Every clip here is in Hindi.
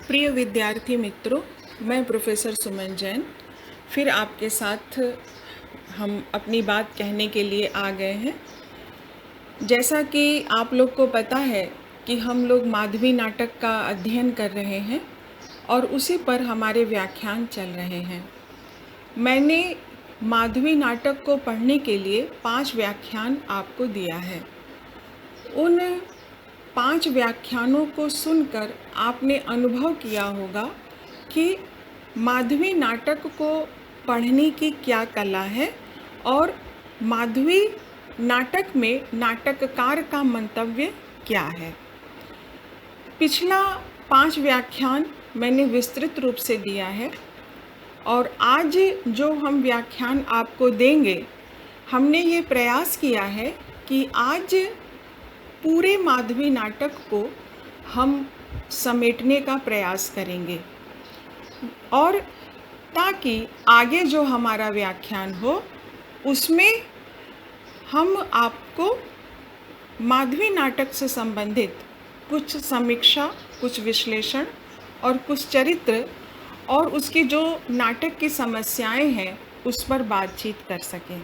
प्रिय विद्यार्थी मित्रों, मैं प्रोफेसर सुमन जैन फिर आपके साथ हम अपनी बात कहने के लिए आ गए हैं। जैसा कि आप लोग को पता है कि हम लोग माधवी नाटक का अध्ययन कर रहे हैं और उसी पर हमारे व्याख्यान चल रहे हैं। मैंने माधवी नाटक को पढ़ने के लिए 5 व्याख्यान आपको दिया है। उन 5 व्याख्यानों को सुनकर आपने अनुभव किया होगा कि माधवी नाटक को पढ़ने की क्या कला है और माधवी नाटक में नाटककार का मंतव्य क्या है। पिछला 5 व्याख्यान मैंने विस्तृत रूप से दिया है और आज जो हम व्याख्यान आपको देंगे, हमने ये प्रयास किया है कि आज पूरे माधवी नाटक को हम समेटने का प्रयास करेंगे और ताकि आगे जो हमारा व्याख्यान हो उसमें हम आपको माधवी नाटक से संबंधित कुछ समीक्षा, कुछ विश्लेषण और कुछ चरित्र और उसकी जो नाटक की समस्याएं हैं उस पर बातचीत कर सकें।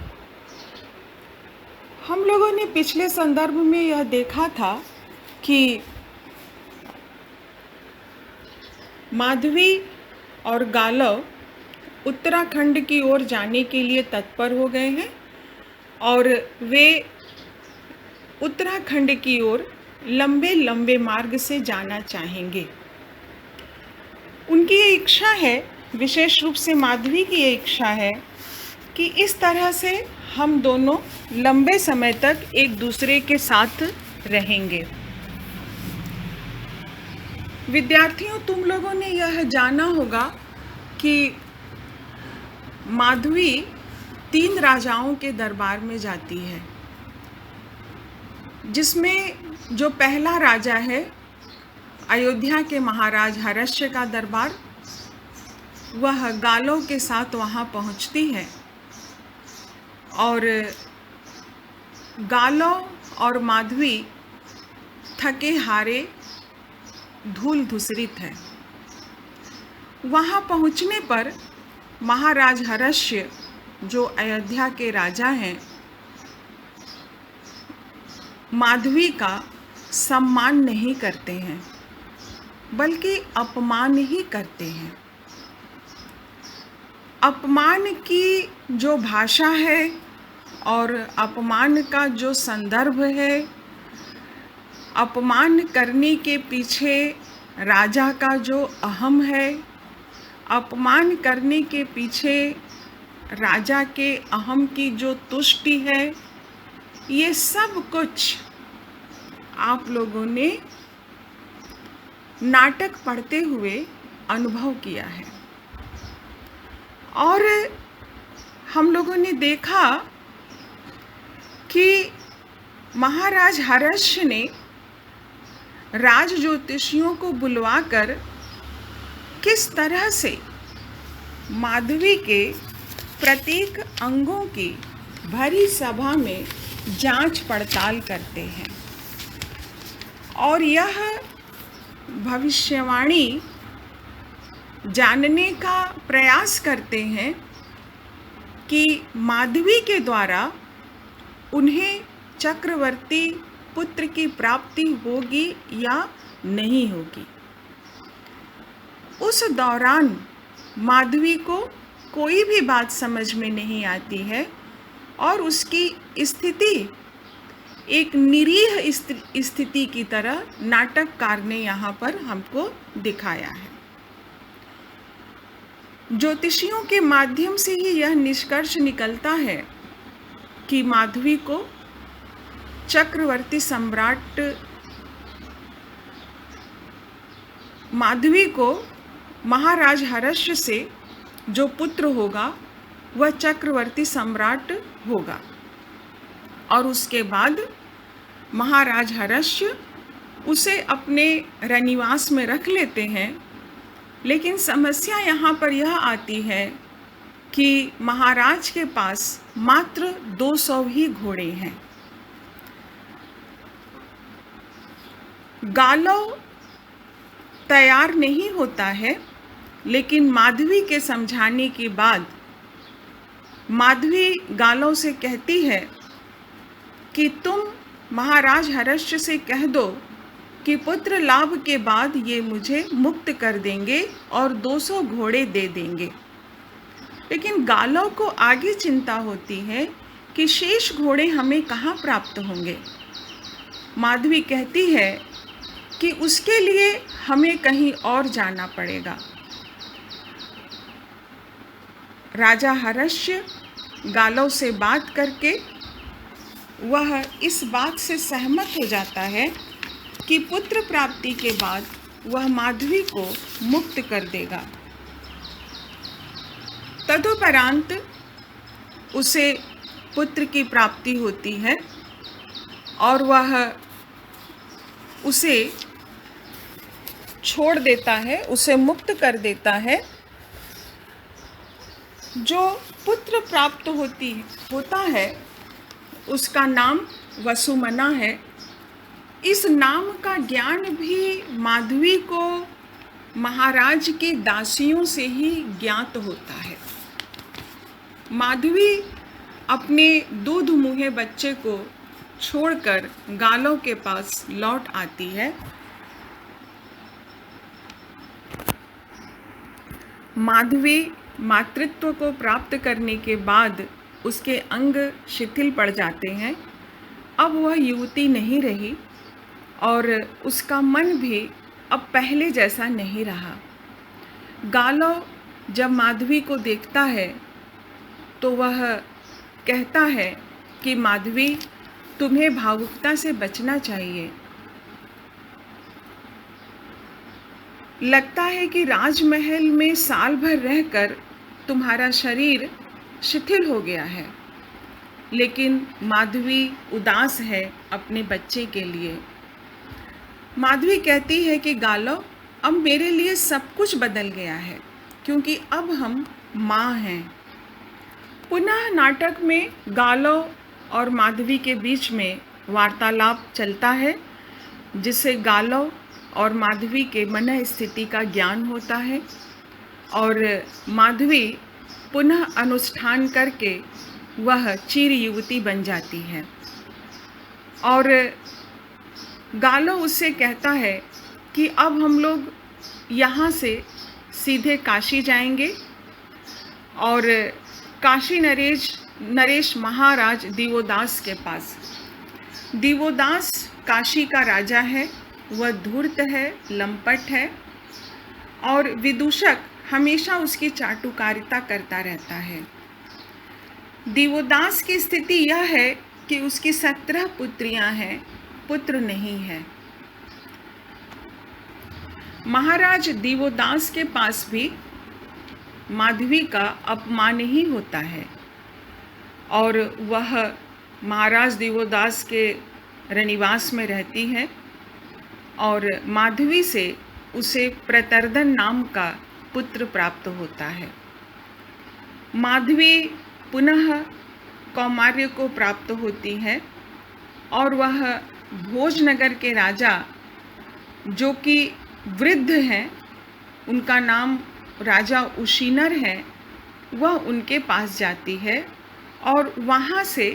हम लोगों ने पिछले संदर्भ में यह देखा था कि माधवी और गालव उत्तराखंड की ओर जाने के लिए तत्पर हो गए हैं और वे उत्तराखंड की ओर लंबे लंबे मार्ग से जाना चाहेंगे। उनकी ये इच्छा है, विशेष रूप से माधवी की ये इच्छा है कि इस तरह से हम दोनों लंबे समय तक एक दूसरे के साथ रहेंगे। विद्यार्थियों, तुम लोगों ने यह जाना होगा कि माधवी 3 राजाओं के दरबार में जाती है, जिसमें जो पहला राजा है अयोध्या के महाराज हर्ष का दरबार, वह गालव के साथ वहाँ पहुँचती है और गालव और माधवी थके हारे धूल धूसरित है। वहाँ पहुँचने पर महाराज हर्ष, जो अयोध्या के राजा हैं, माधवी का सम्मान नहीं करते हैं बल्कि अपमान ही करते हैं। अपमान की जो भाषा है और अपमान का जो संदर्भ है, अपमान करने के पीछे राजा का जो अहम है, अपमान करने के पीछे राजा के अहम की जो तुष्टि है, ये सब कुछ आप लोगों ने नाटक पढ़ते हुए अनुभव किया है। और हम लोगों ने देखा कि महाराज हर्ष ने राज ज्योतिषियों को बुलवाकर किस तरह से माधवी के प्रत्येक अंगों की भरी सभा में जांच पड़ताल करते हैं और यह भविष्यवाणी जानने का प्रयास करते हैं कि माधवी के द्वारा उन्हें चक्रवर्ती पुत्र की प्राप्ति होगी या नहीं होगी। उस दौरान माधवी को कोई भी बात समझ में नहीं आती है और उसकी स्थिति एक निरीह स्थिति की तरह नाटककार ने यहाँ पर हमको दिखाया है। ज्योतिषियों के माध्यम से ही यह निष्कर्ष निकलता है कि माधवी को चक्रवर्ती सम्राट, माधवी को महाराज हर्ष से जो पुत्र होगा वह चक्रवर्ती सम्राट होगा और उसके बाद महाराज हर्ष उसे अपने रनिवास में रख लेते हैं। लेकिन समस्या यहाँ पर यह आती है कि महाराज के पास मात्र 200 ही घोड़े हैं। गालव तैयार नहीं होता है, लेकिन माधवी के समझाने के बाद माधवी गालों से कहती है कि तुम महाराज हर्ष से कह दो कि पुत्र लाभ के बाद ये मुझे मुक्त कर देंगे और 200 घोड़े दे देंगे। लेकिन गालों को आगे चिंता होती है कि शेष घोड़े हमें कहाँ प्राप्त होंगे। माधवी कहती है कि उसके लिए हमें कहीं और जाना पड़ेगा। राजा हर्ष गालों से बात करके वह इस बात से सहमत हो जाता है कि पुत्र प्राप्ति के बाद वह माधवी को मुक्त कर देगा। तदुपरांत उसे पुत्र की प्राप्ति होती है और वह उसे छोड़ देता है, उसे मुक्त कर देता है। जो पुत्र प्राप्त होता है उसका नाम वसुमना है। इस नाम का ज्ञान भी माधवी को महाराज के दासियों से ही ज्ञात होता है। माधवी अपने दूध मुहे बच्चे को छोड़कर गालों के पास लौट आती है। माधवी मातृत्व को प्राप्त करने के बाद उसके अंग शिथिल पड़ जाते हैं। अब वह युवती नहीं रही और उसका मन भी अब पहले जैसा नहीं रहा। गालो जब माधवी को देखता है तो वह कहता है कि माधवी, तुम्हें भावुकता से बचना चाहिए। लगता है कि राजमहल में साल भर रहकर तुम्हारा शरीर शिथिल हो गया है। लेकिन माधवी उदास है अपने बच्चे के लिए। माधवी कहती है कि गालो, अब मेरे लिए सब कुछ बदल गया है क्योंकि अब हम माँ हैं। पुनः नाटक में गालो और माधवी के बीच में वार्तालाप चलता है, जिससे गालो और माधवी के मन स्थिति का ज्ञान होता है और माधवी पुनः अनुष्ठान करके वह चिर युवती बन जाती है। और गालो उससे कहता है कि अब हम लोग यहाँ से सीधे काशी जाएंगे और काशी नरेश महाराज दिवोदास के पास। दिवोदास काशी का राजा है। वह धूर्त है, लंपट है और विदूषक हमेशा उसकी चाटुकारिता करता रहता है। दिवोदास की स्थिति यह है कि उसकी 17 पुत्रियां हैं, पुत्र नहीं है। महाराज दिवोदास के पास भी माधवी का अपमान ही होता है और वह महाराज दिवोदास के रनिवास में रहती है और माधवी से उसे प्रतर्दन नाम का पुत्र प्राप्त होता है। माधवी पुनः कौमार्य को प्राप्त होती है और वह भोजनगर के राजा, जो कि वृद्ध हैं, उनका नाम राजा उशीनर है, वह उनके पास जाती है और वहाँ से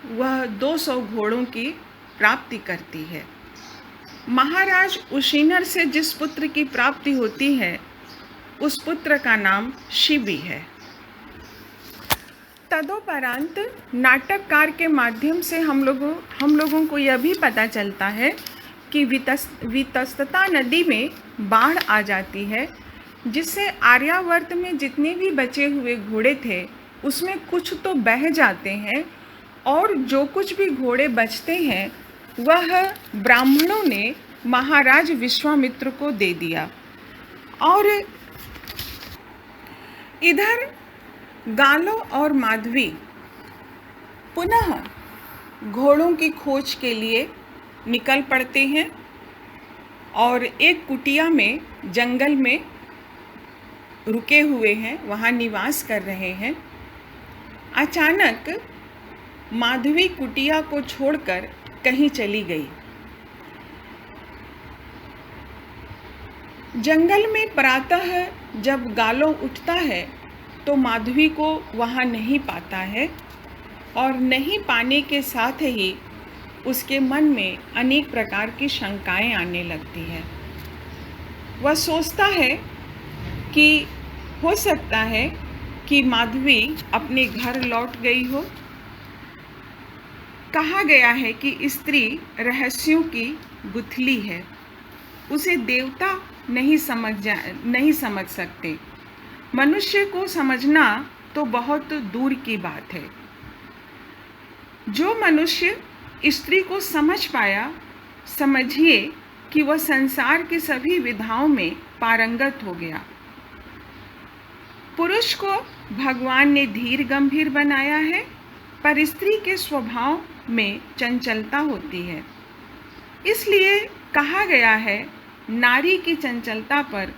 वह 200 घोड़ों की प्राप्ति करती है। महाराज उशीनर से जिस पुत्र की प्राप्ति होती है उस पुत्र का नाम शिबी है। तदोपरांत नाटककार के माध्यम से हम लोगों को यह भी पता चलता है कि वितस्तता नदी में बाढ़ आ जाती है, जिससे आर्यावर्त में जितने भी बचे हुए घोड़े थे उसमें कुछ तो बह जाते हैं और जो कुछ भी घोड़े बचते हैं वह ब्राह्मणों ने महाराज विश्वामित्र को दे दिया। और इधर गालो और माधवी पुनः घोड़ों की खोज के लिए निकल पड़ते हैं और एक कुटिया में जंगल में रुके हुए हैं, वहाँ निवास कर रहे हैं। अचानक माधवी कुटिया को छोड़कर कहीं चली गई। जंगल में प्रातः जब गालो उठता है तो माधवी को वहाँ नहीं पाता है और नहीं पाने के साथ ही उसके मन में अनेक प्रकार की शंकाएं आने लगती है। वह सोचता है कि हो सकता है कि माधवी अपने घर लौट गई हो। कहा गया है कि स्त्री रहस्यों की गुथली है, उसे देवता नहीं समझ सकते। मनुष्य को समझना तो बहुत दूर की बात है। जो मनुष्य स्त्री को समझ पाया, समझिए कि वह संसार की सभी विधाओं में पारंगत हो गया। पुरुष को भगवान ने धीर गंभीर बनाया है, पर स्त्री के स्वभाव में चंचलता होती है। इसलिए कहा गया है, नारी की चंचलता पर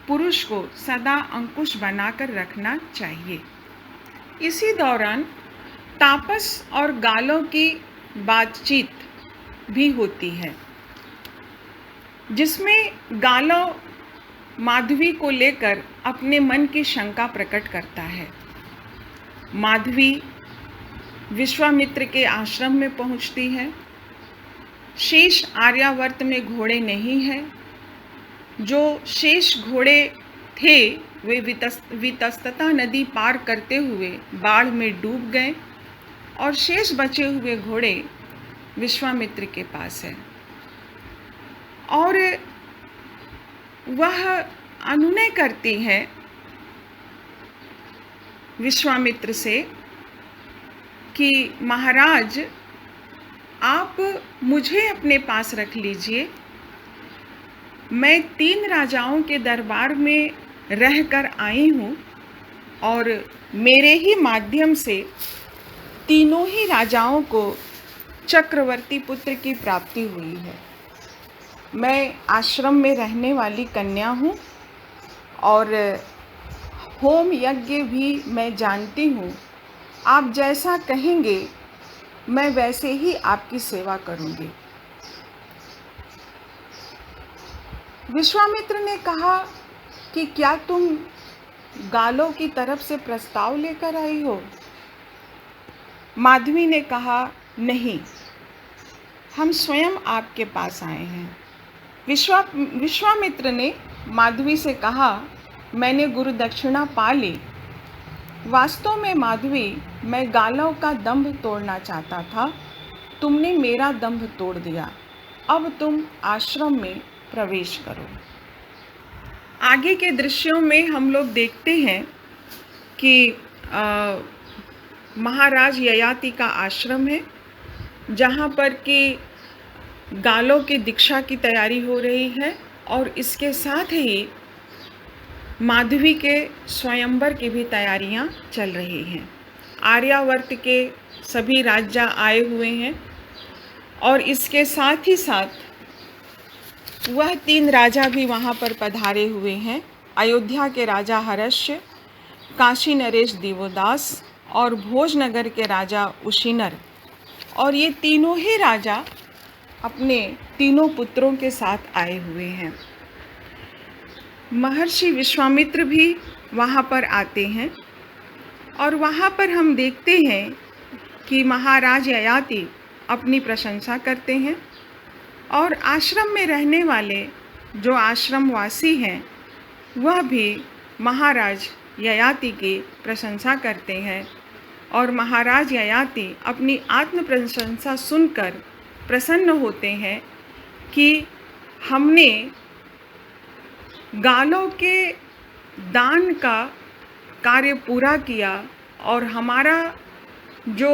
पुरुष को सदा अंकुश बनाकर रखना चाहिए। इसी दौरान तापस और गालों की बातचीत भी होती है, जिसमें गालो माधवी को लेकर अपने मन की शंका प्रकट करता है। माधवी विश्वामित्र के आश्रम में पहुंचती है। शेष आर्यावर्त में घोड़े नहीं हैं। जो शेष घोड़े थे वे वितस्तता नदी पार करते हुए बाढ़ में डूब गए और शेष बचे हुए घोड़े विश्वामित्र के पास है। और वह अनुनय करती है विश्वामित्र से कि महाराज, आप मुझे अपने पास रख लीजिए। मैं 3 राजाओं के दरबार में रहकर आई हूँ और मेरे ही माध्यम से तीनों ही राजाओं को चक्रवर्ती पुत्र की प्राप्ति हुई है। मैं आश्रम में रहने वाली कन्या हूँ और होम यज्ञ भी मैं जानती हूँ। आप जैसा कहेंगे मैं वैसे ही आपकी सेवा करूँगी। विश्वामित्र ने कहा कि क्या तुम गालों की तरफ से प्रस्ताव लेकर आई हो? माधवी ने कहा, नहीं, हम स्वयं आपके पास आए हैं। विश्वामित्र ने माधवी से कहा, मैंने गुरु दक्षिणा पा ली। वास्तव में माधवी, मैं गालों का दंभ तोड़ना चाहता था, तुमने मेरा दंभ तोड़ दिया। अब तुम आश्रम में प्रवेश करो। आगे के दृश्यों में हम लोग देखते हैं कि महाराज ययाति का आश्रम है, जहाँ पर कि गालों की दीक्षा की तैयारी हो रही है और इसके साथ ही माधवी के स्वयंवर की भी तैयारियां चल रही हैं। आर्यावर्त के सभी राजा आए हुए हैं और इसके साथ ही साथ वह 3 राजा भी वहाँ पर पधारे हुए हैं। अयोध्या के राजा हर्ष्य, काशी नरेश दिवोदास और भोजनगर के राजा उशिनर। और ये तीनों ही राजा अपने तीनों पुत्रों के साथ आए हुए हैं। महर्षि विश्वामित्र भी वहाँ पर आते हैं और वहाँ पर हम देखते हैं कि महाराज ययाति अपनी प्रशंसा करते हैं और आश्रम में रहने वाले जो आश्रमवासी हैं वह भी महाराज ययाति की प्रशंसा करते हैं। और महाराज ययाति अपनी आत्म प्रशंसा सुनकर प्रसन्न होते हैं कि हमने गालों के दान का कार्य पूरा किया और हमारा जो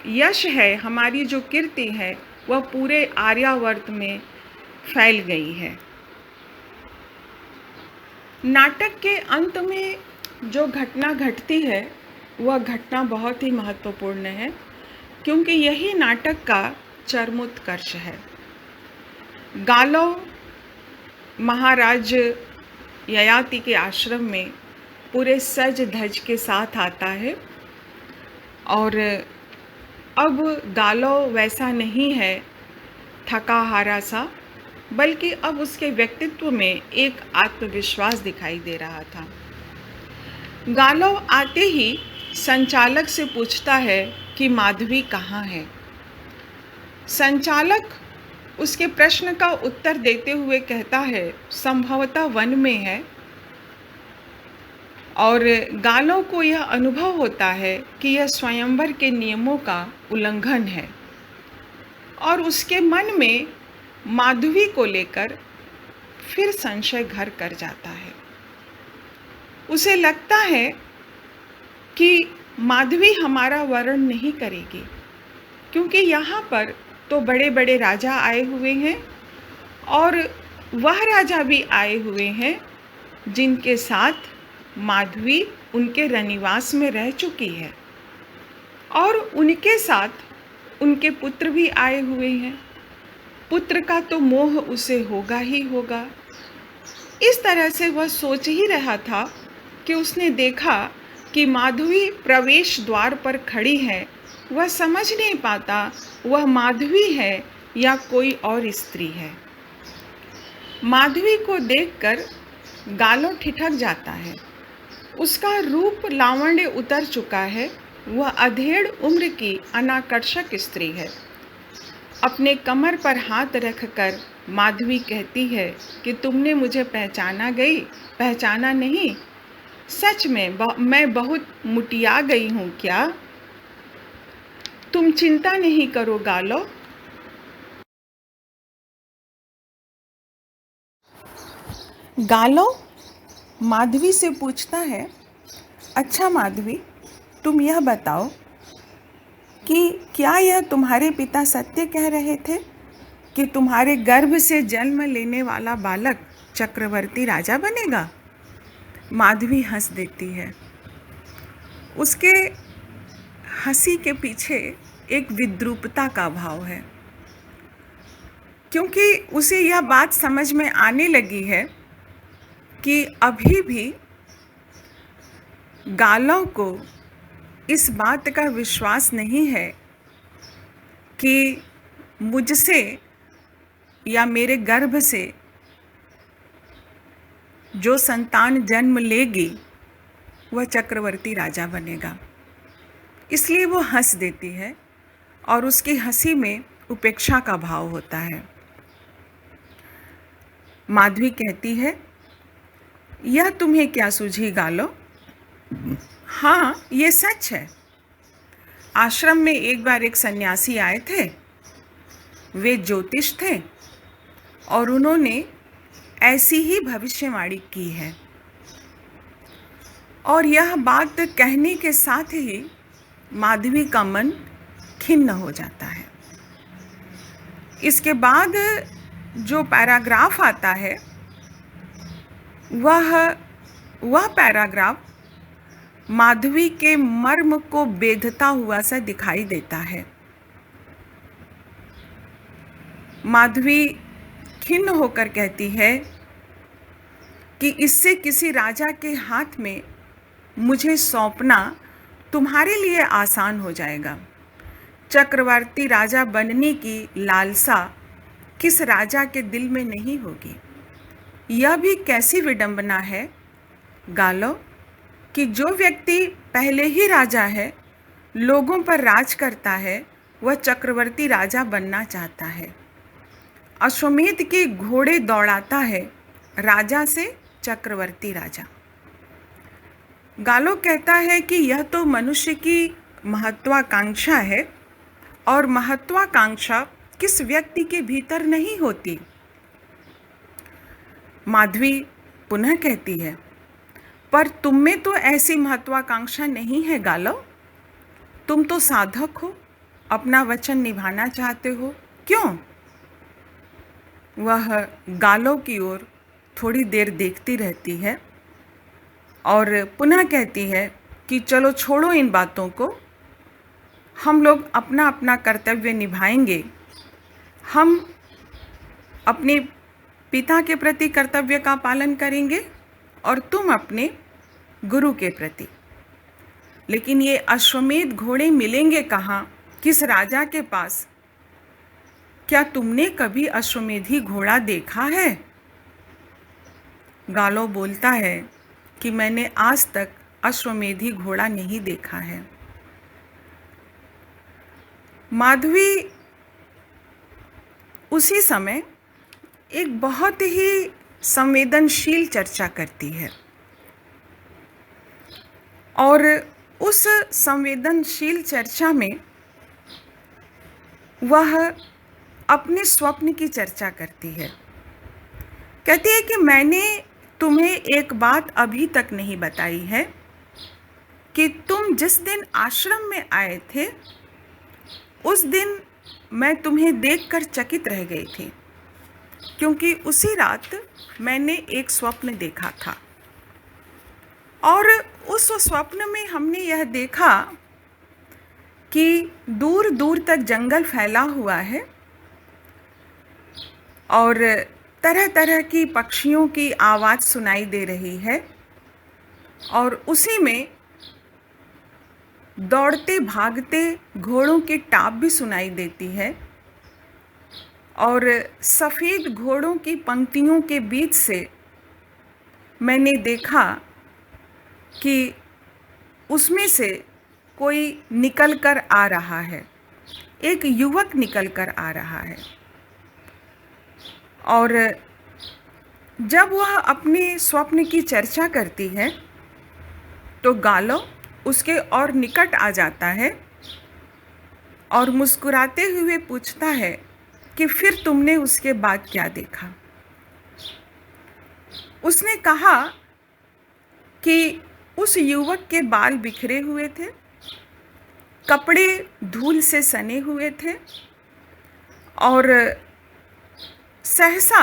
यश है, हमारी जो कीर्ति है, वह पूरे आर्यावर्त में फैल गई है। नाटक के अंत में जो घटना घटती है वह घटना बहुत ही महत्वपूर्ण है, क्योंकि यही नाटक का चरमोत्कर्ष है। गालो महाराज ययाति के आश्रम में पूरे सज धज के साथ आता है और अब गालो वैसा नहीं है थका हारा सा, बल्कि अब उसके व्यक्तित्व में एक आत्मविश्वास दिखाई दे रहा था। गालव आते ही संचालक से पूछता है कि माधवी कहाँ है। संचालक उसके प्रश्न का उत्तर देते हुए कहता है, संभवतः वन में है। और गालव को यह अनुभव होता है कि यह स्वयंवर के नियमों का उल्लंघन है और उसके मन में माधवी को लेकर फिर संशय घर कर जाता है। उसे लगता है कि माधवी हमारा वर्ण नहीं करेगी, क्योंकि यहाँ पर तो बड़े बड़े राजा आए हुए हैं और वह राजा भी आए हुए हैं जिनके साथ माधवी उनके रनिवास में रह चुकी है और उनके साथ उनके पुत्र भी आए हुए हैं। पुत्र का तो मोह उसे होगा ही होगा। इस तरह से वह सोच ही रहा था कि उसने देखा कि माधवी प्रवेश द्वार पर खड़ी है। वह समझ नहीं पाता वह माधवी है या कोई और स्त्री है। माधवी को देखकर गालव ठिठक जाता है। उसका रूप लावण्य उतर चुका है। वह अधेड़ उम्र की अनाकर्षक स्त्री है। अपने कमर पर हाथ रखकर माधवी कहती है कि तुमने मुझे पहचाना नहीं? सच में मैं बहुत मुटिया गई हूँ क्या? तुम चिंता नहीं करो गालव। गालव माधवी से पूछता है, अच्छा माधवी, तुम यह बताओ कि क्या यह तुम्हारे पिता सत्य कह रहे थे कि तुम्हारे गर्भ से जन्म लेने वाला बालक चक्रवर्ती राजा बनेगा? माधवी हंस देती है। उसके हंसी के पीछे एक विद्रूपता का भाव है, क्योंकि उसे यह बात समझ में आने लगी है कि अभी भी गालव को इस बात का विश्वास नहीं है कि मुझसे या मेरे गर्भ से जो संतान जन्म लेगी वह चक्रवर्ती राजा बनेगा। इसलिए वो हंस देती है और उसकी हंसी में उपेक्षा का भाव होता है। माधवी कहती है, यह तुम्हें क्या सूझी गालव? हाँ, ये सच है। आश्रम में एक बार एक सन्यासी आए थे। वे ज्योतिष थे और उन्होंने ऐसी ही भविष्यवाणी की है। और यह बात कहने के साथ ही माधवी का मन खिन्न हो जाता है। इसके बाद जो पैराग्राफ आता है वह पैराग्राफ माधवी के मर्म को बेधता हुआ सा दिखाई देता है। माधवी खिन्न होकर कहती है कि इससे किसी राजा के हाथ में मुझे सौंपना तुम्हारे लिए आसान हो जाएगा। चक्रवर्ती राजा बनने की लालसा किस राजा के दिल में नहीं होगी? यह भी कैसी विडंबना है गालव कि जो व्यक्ति पहले ही राजा है, लोगों पर राज करता है, वह चक्रवर्ती राजा बनना चाहता है। अश्वमेध के घोड़े दौड़ाता है, राजा से चक्रवर्ती राजा। गालव कहता है कि यह तो मनुष्य की महत्वाकांक्षा है और महत्वाकांक्षा किस व्यक्ति के भीतर नहीं होती। माधवी पुनः कहती है, पर तुम में तो ऐसी महत्वाकांक्षा नहीं है गालव। तुम तो साधक हो, अपना वचन निभाना चाहते हो, क्यों? वह गालव की ओर थोड़ी देर देखती रहती है और पुनः कहती है कि चलो छोड़ो इन बातों को, हम लोग अपना अपना कर्तव्य निभाएंगे। हम अपने पिता के प्रति कर्तव्य का पालन करेंगे और तुम अपने गुरु के प्रति। लेकिन ये अश्वमेध घोड़े मिलेंगे कहाँ? किस राजा के पास क्या तुमने कभी अश्वमेधी घोड़ा देखा है? गालो बोलता है कि मैंने आज तक अश्वमेधी घोड़ा नहीं देखा है। माधवी उसी समय एक बहुत ही संवेदनशील चर्चा करती है और उस संवेदनशील चर्चा में वह अपने स्वप्न की चर्चा करती है। कहती है कि मैंने तुम्हें एक बात अभी तक नहीं बताई है कि तुम जिस दिन आश्रम में आए थे उस दिन मैं तुम्हें देखकर चकित रह गई थी, क्योंकि उसी रात मैंने एक स्वप्न देखा था और उस स्वप्न में हमने यह देखा कि दूर दूर तक जंगल फैला हुआ है और तरह तरह की पक्षियों की आवाज़ सुनाई दे रही है और उसी में दौड़ते भागते घोड़ों की टाप भी सुनाई देती है और सफ़ेद घोड़ों की पंक्तियों के बीच से मैंने देखा कि उसमें से कोई निकल कर आ रहा है, एक युवक निकल कर आ रहा है। और जब वह अपने स्वप्न की चर्चा करती है तो गालो उसके और निकट आ जाता है और मुस्कुराते हुए पूछता है कि फिर तुमने उसके बाद क्या देखा? उसने कहा कि उस युवक के बाल बिखरे हुए थे, कपड़े धूल से सने हुए थे और सहसा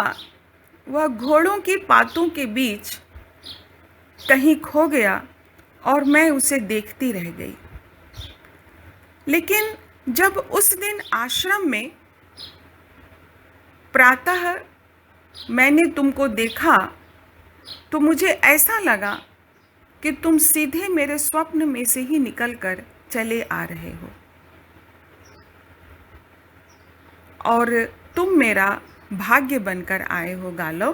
वह घोड़ों की पातों के बीच कहीं खो गया और मैं उसे देखती रह गई। लेकिन जब उस दिन आश्रम में प्रातः मैंने तुमको देखा तो मुझे ऐसा लगा कि तुम सीधे मेरे स्वप्न में से ही निकलकर चले आ रहे हो और तुम मेरा भाग्य बनकर आए हो गालो।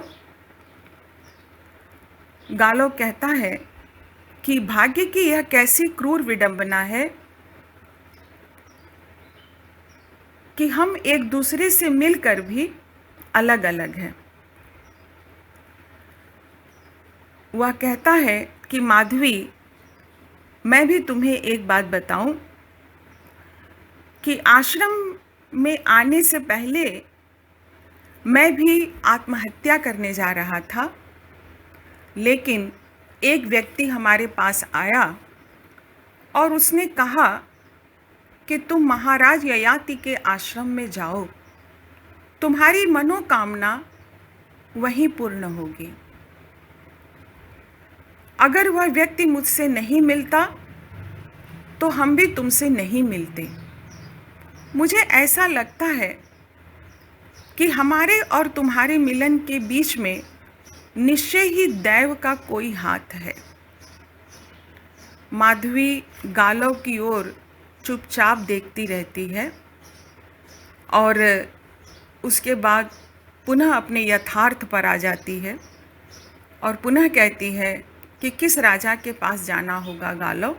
गालो कहता है कि भाग्य की यह कैसी क्रूर विडंबना है कि हम एक दूसरे से मिलकर भी अलग अलग हैं। वह कहता है कि माधवी, मैं भी तुम्हें एक बात बताऊं कि आश्रम में आने से पहले मैं भी आत्महत्या करने जा रहा था, लेकिन एक व्यक्ति हमारे पास आया और उसने कहा कि तुम महाराज ययाति के आश्रम में जाओ, तुम्हारी मनोकामना वहीं पूर्ण होगी। अगर वह व्यक्ति मुझसे नहीं मिलता तो हम भी तुमसे नहीं मिलते। मुझे ऐसा लगता है कि हमारे और तुम्हारे मिलन के बीच में निश्चय ही दैव का कोई हाथ है। माधवी गालो की ओर चुपचाप देखती रहती है और उसके बाद पुनः अपने यथार्थ पर आ जाती है और पुनः कहती है कि किस राजा के पास जाना होगा गालो?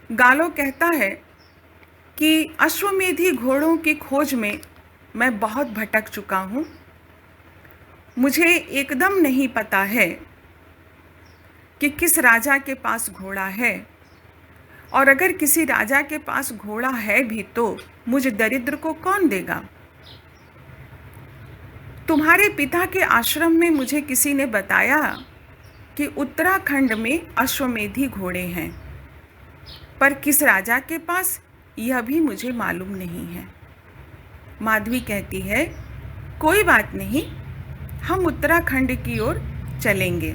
गालो कहता है कि अश्वमेधी घोड़ों की खोज में मैं बहुत भटक चुका हूँ। मुझे एकदम नहीं पता है कि किस राजा के पास घोड़ा है, और अगर किसी राजा के पास घोड़ा है भी तो मुझ दरिद्र को कौन देगा? तुम्हारे पिता के आश्रम में मुझे किसी ने बताया कि उत्तराखंड में अश्वमेधी घोड़े हैं, पर किस राजा के पास यह भी मुझे मालूम नहीं है। माधवी कहती है, कोई बात नहीं, हम उत्तराखंड की ओर चलेंगे।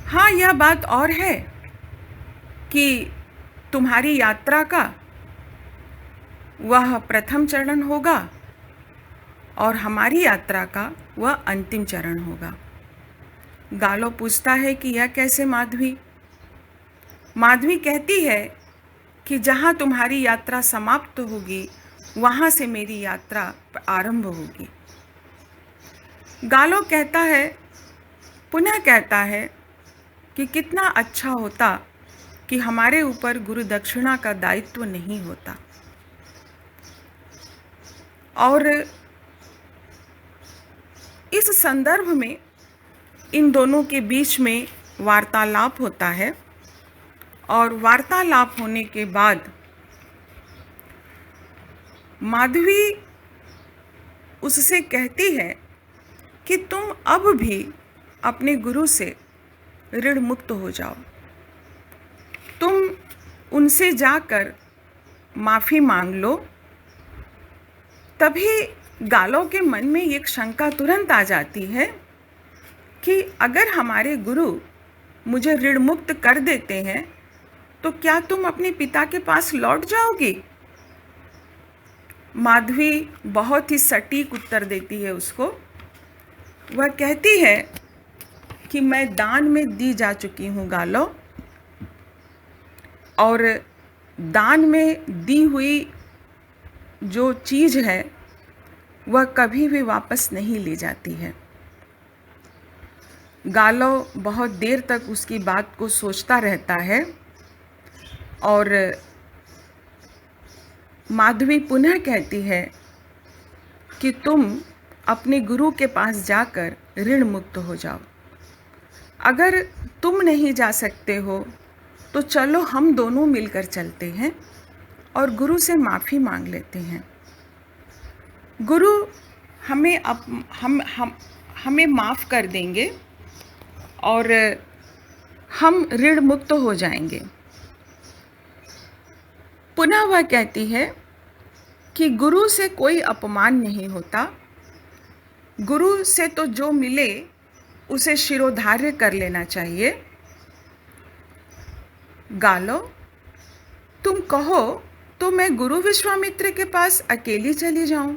हाँ, यह बात और है कि तुम्हारी यात्रा का वह प्रथम चरण होगा और हमारी यात्रा का वह अंतिम चरण होगा। गालो पूछता है कि यह कैसे माधवी? माधवी कहती है कि जहाँ तुम्हारी यात्रा समाप्त होगी वहाँ से मेरी यात्रा आरंभ होगी। गालो कहता है, पुनः कहता है कि कितना अच्छा होता कि हमारे ऊपर गुरु दक्षिणा का दायित्व नहीं होता। और इस संदर्भ में इन दोनों के बीच में वार्तालाप होता है और वार्तालाप होने के बाद माधवी उससे कहती है कि तुम अब भी अपने गुरु से ऋण मुक्त हो जाओ। तुम उनसे जाकर माफ़ी मांग लो। तभी गालो के मन में एक शंका तुरंत आ जाती है कि अगर हमारे गुरु मुझे ऋण मुक्त कर देते हैं तो क्या तुम अपने पिता के पास लौट जाओगी? माधवी बहुत ही सटीक उत्तर देती है उसको। वह कहती है कि मैं दान में दी जा चुकी हूँ गालो, और दान में दी हुई जो चीज़ है वह कभी भी वापस नहीं ली जाती है। गालो बहुत देर तक उसकी बात को सोचता रहता है और माधवी पुनः कहती है कि तुम अपने गुरु के पास जाकर ऋण मुक्त हो जाओ। अगर तुम नहीं जा सकते हो तो चलो हम दोनों मिलकर चलते हैं और गुरु से माफ़ी मांग लेते हैं। गुरु हमें माफ़ कर देंगे और हम ऋण मुक्त हो जाएंगे। पुनः वह कहती है कि गुरु से कोई अपमान नहीं होता। गुरु से तो जो मिले उसे शिरोधार्य कर लेना चाहिए। गालो, तुम कहो तो मैं गुरु विश्वामित्र के पास अकेली चली जाऊं।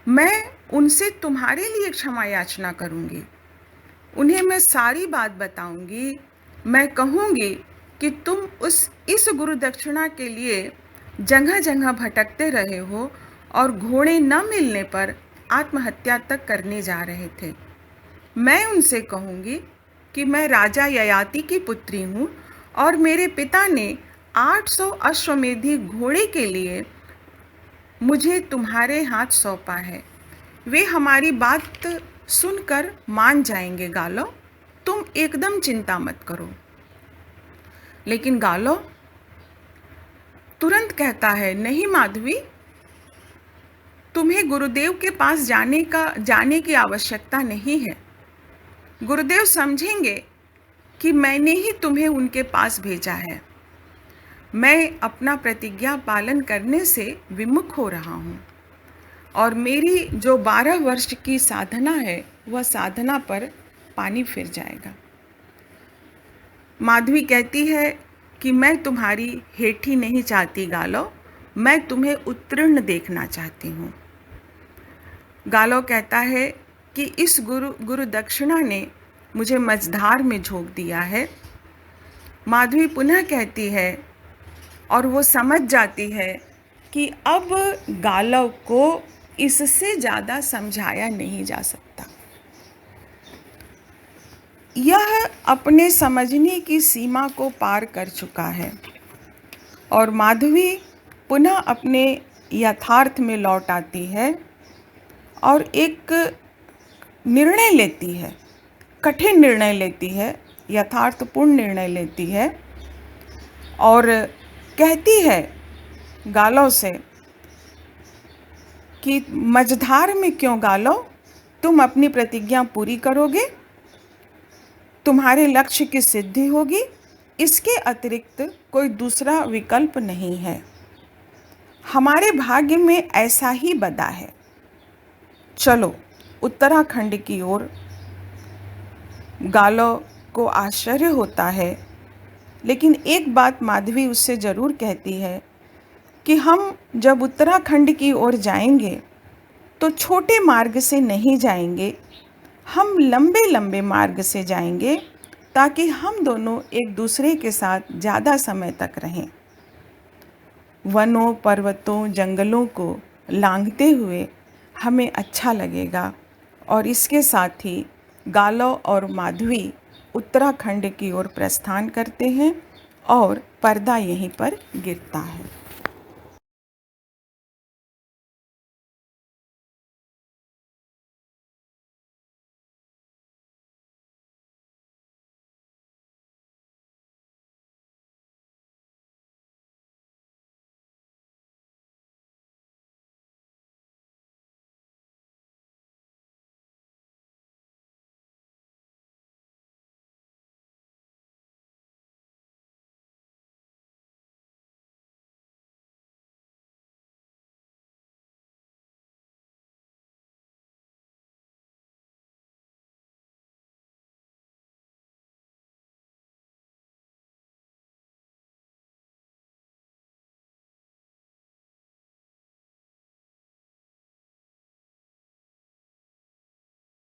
मैं उनसे तुम्हारे लिए क्षमा याचना करूंगी। उन्हें मैं सारी बात बताऊंगी। मैं कहूंगी कि तुम इस गुरु दक्षिणा के लिए जगह जगह भटकते रहे हो और घोड़े न मिलने पर आत्महत्या तक करने जा रहे थे। मैं उनसे कहूंगी कि मैं राजा ययाति की पुत्री हूँ और मेरे पिता ने 800 अश्वमेधी घोड़े के लिए मुझे तुम्हारे हाथ सौंपा है। वे हमारी बात सुनकर मान जाएंगे गालो, तुम एकदम चिंता मत करो। लेकिन गालो तुरंत कहता है, नहीं माधवी, तुम्हें गुरुदेव के पास जाने की आवश्यकता नहीं है। गुरुदेव समझेंगे कि मैंने ही तुम्हें उनके पास भेजा है। मैं अपना प्रतिज्ञा पालन करने से विमुख हो रहा हूँ और मेरी जो 12 वर्ष की साधना है वह साधना पर पानी फिर जाएगा। माधवी कहती है कि मैं तुम्हारी हेठी नहीं चाहती गालो, मैं तुम्हें उत्तीर्ण देखना चाहती हूँ। गालो कहता है कि इस गुरु दक्षिणा ने मुझे मझधार में झोंक दिया है। माधवी पुनः कहती है और वो समझ जाती है कि अब गालो को इससे ज़्यादा समझाया नहीं जा सकता। यह अपने समझने की सीमा को पार कर चुका है और माधवी पुनः अपने यथार्थ में लौट आती है और एक निर्णय लेती है, कठिन निर्णय लेती है, यथार्थपूर्ण निर्णय लेती है और कहती है गालो से कि मझधार में क्यों गालो, तुम अपनी प्रतिज्ञा पूरी करोगे, तुम्हारे लक्ष्य की सिद्धि होगी। इसके अतिरिक्त कोई दूसरा विकल्प नहीं है। हमारे भाग्य में ऐसा ही बदा है। चलो उत्तराखंड की ओर। गालो को आश्चर्य होता है, लेकिन एक बात माधवी उससे ज़रूर कहती है कि हम जब उत्तराखंड की ओर जाएंगे तो छोटे मार्ग से नहीं जाएंगे, हम लंबे लंबे मार्ग से जाएंगे ताकि हम दोनों एक दूसरे के साथ ज़्यादा समय तक रहें। वनों, पर्वतों, जंगलों को लांघते हुए हमें अच्छा लगेगा। और इसके साथ ही गालो और माधवी उत्तराखंड की ओर प्रस्थान करते हैं और पर्दा यहीं पर गिरता है।